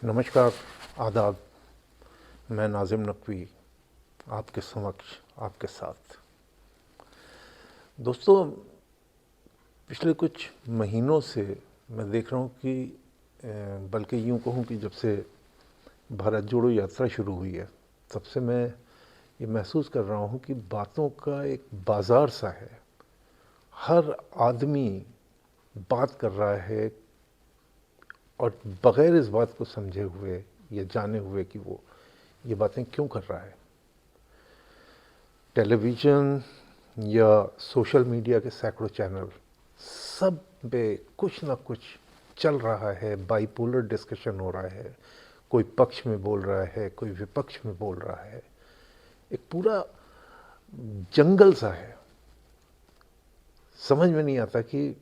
नमस्कार, आदाब। मैं नाज़िम नकवी आपके समक्ष आपके साथ। दोस्तों, पिछले कुछ महीनों से मैं देख रहा हूँ कि बल्कि यूँ कहूँ कि जब से भारत जोड़ो यात्रा शुरू हुई है, तब से मैं ये महसूस कर रहा हूँ कि बातों का एक बाज़ार सा है। हर आदमी बात कर रहा है और बग़ैर इस बात को समझे हुए या जाने हुए कि वो ये बातें क्यों कर रहा है। टेलीविज़न या सोशल मीडिया के सैकड़ों चैनल, सब पे कुछ ना कुछ चल रहा है। बाइपोलर डिस्कशन हो रहा है, कोई पक्ष में बोल रहा है, कोई विपक्ष में बोल रहा है। एक पूरा जंगल सा है। समझ में नहीं आता कि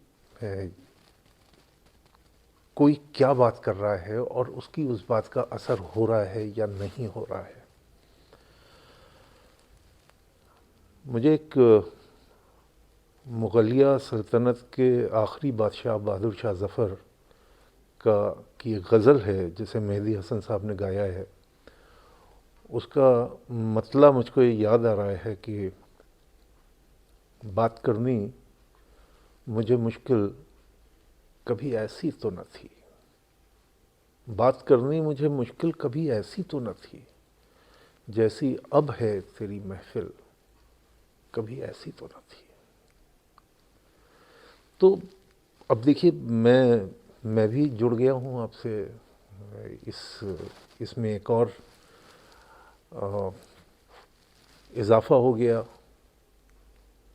कोई क्या बात कर रहा है और उसकी उस बात का असर हो रहा है या नहीं हो रहा है। मुझे एक मुग़लिया सल्तनत के आखिरी बादशाह बहादुर शाह ज़फ़र का की एक गज़ल है जिसे मेहदी हसन साहब ने गाया है। उसका मतलब मुझको ये याद आ रहा है कि बात करनी मुझे मुश्किल कभी ऐसी तो न थी, बात करनी मुझे मुश्किल कभी ऐसी तो न थी, जैसी अब है तेरी महफिल कभी ऐसी तो न थी। तो अब देखिए, मैं भी जुड़ गया हूँ आपसे। इस इसमें एक और इजाफ़ा हो गया,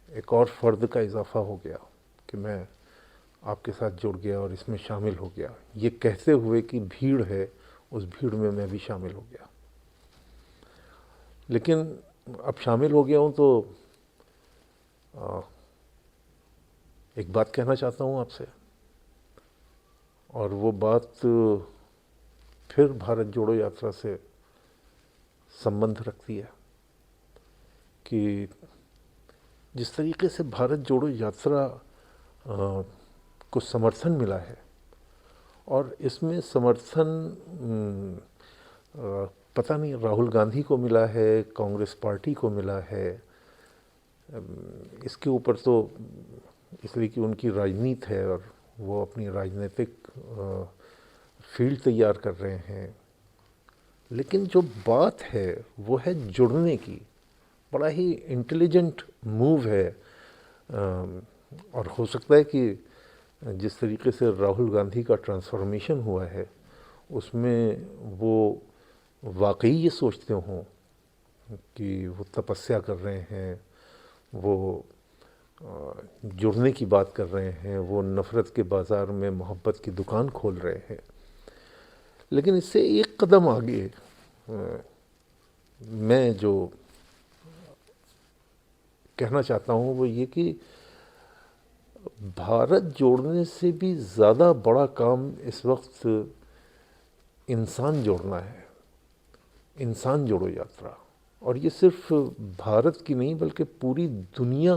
एक और फ़र्द का इजाफ़ा हो गया कि मैं आपके साथ जुड़ गया और इसमें शामिल हो गया, ये कहते हुए कि भीड़ है, उस भीड़ में मैं भी शामिल हो गया। लेकिन अब शामिल हो गया हूँ तो एक बात कहना चाहता हूँ आपसे, और वो बात फिर भारत जोड़ो यात्रा से संबंध रखती है कि जिस तरीके से भारत जोड़ो यात्रा को समर्थन मिला है, और इसमें समर्थन पता नहीं राहुल गांधी को मिला है, कांग्रेस पार्टी को मिला है। इसके ऊपर तो इसलिए कि उनकी राजनीति है और वो अपनी राजनीतिक फील्ड तैयार कर रहे हैं। लेकिन जो बात है वो है जुड़ने की। बड़ा ही इंटेलिजेंट मूव है। और हो सकता है कि जिस तरीके से राहुल गांधी का ट्रांसफॉर्मेशन हुआ है, उसमें वो वाकई ये सोचते हों कि वो तपस्या कर रहे हैं, वो जुड़ने की बात कर रहे हैं, वो नफ़रत के बाज़ार में मोहब्बत की दुकान खोल रहे हैं। लेकिन इससे एक कदम आगे मैं जो कहना चाहता हूँ वो ये कि भारत जोड़ने से भी ज़्यादा बड़ा काम इस वक्त इंसान जोड़ना है। इंसान जोड़ो यात्रा। और ये सिर्फ भारत की नहीं बल्कि पूरी दुनिया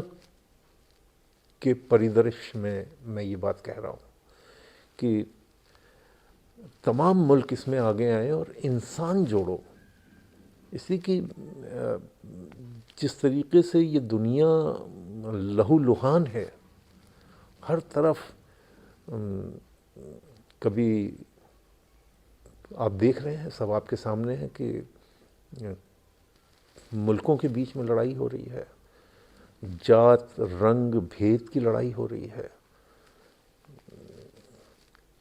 के परिदृश्य में मैं ये बात कह रहा हूँ कि तमाम मुल्क इसमें आगे आए और इंसान जोड़ो। इसलिए कि जिस तरीके से ये दुनिया लहूलुहान है, हर तरफ कभी आप देख रहे हैं, सब आपके सामने है कि मुल्कों के बीच में लड़ाई हो रही है, जात रंग भेद की लड़ाई हो रही है,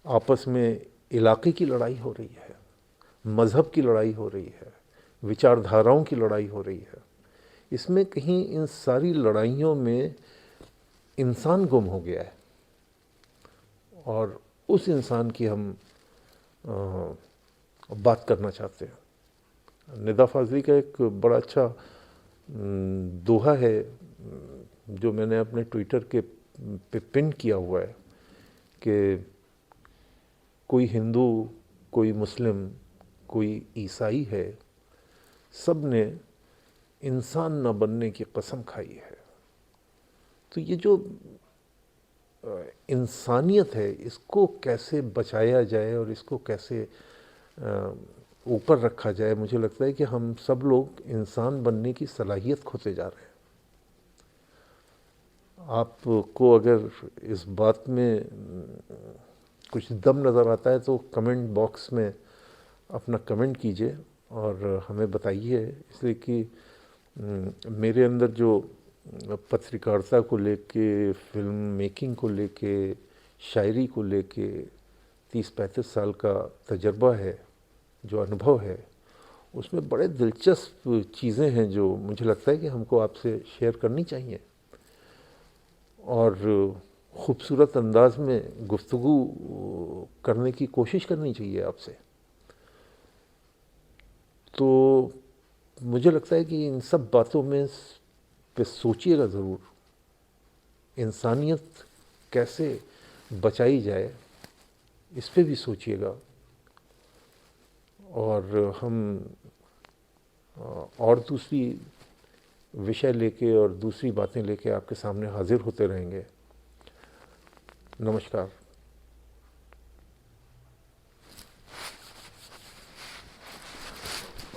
आपस में इलाके की लड़ाई हो रही है, मज़हब की लड़ाई हो रही है, विचारधाराओं की लड़ाई हो रही है। इसमें कहीं इन सारी लड़ाइयों में इंसान गुम हो गया है, और उस इंसान की हम बात करना चाहते हैं। निदा फ़ाज़ली का एक बड़ा अच्छा दोहा है जो मैंने अपने ट्विटर के पे पिन किया हुआ है कि कोई हिंदू, कोई मुस्लिम, कोई ईसाई है, सब ने इंसान न बनने की कसम खाई है। तो ये जो इंसानियत है, इसको कैसे बचाया जाए और इसको कैसे ऊपर रखा जाए, मुझे लगता है कि हम सब लोग इंसान बनने की सलाहियत खोते जा रहे हैं। आपको अगर इस बात में कुछ दम नज़र आता है तो कमेंट बॉक्स में अपना कमेंट कीजिए और हमें बताइए, इसलिए कि मेरे अंदर जो पत्रकारिता को लेके, फिल्म मेकिंग को लेके, शायरी को लेके 30-35 साल का तजर्बा है, जो अनुभव है, उसमें बड़े दिलचस्प चीज़ें हैं जो मुझे लगता है कि हमको आपसे शेयर करनी चाहिए और ख़ूबसूरत अंदाज में गुफ्तगू करने की कोशिश करनी चाहिए आपसे। तो मुझे लगता है कि इन सब बातों में पे सोचिएगा ज़रूर, इंसानियत कैसे बचाई जाए इस पे भी सोचिएगा। और हम और दूसरी विषय लेके और दूसरी बातें लेके आपके सामने हाजिर होते रहेंगे। नमस्कार।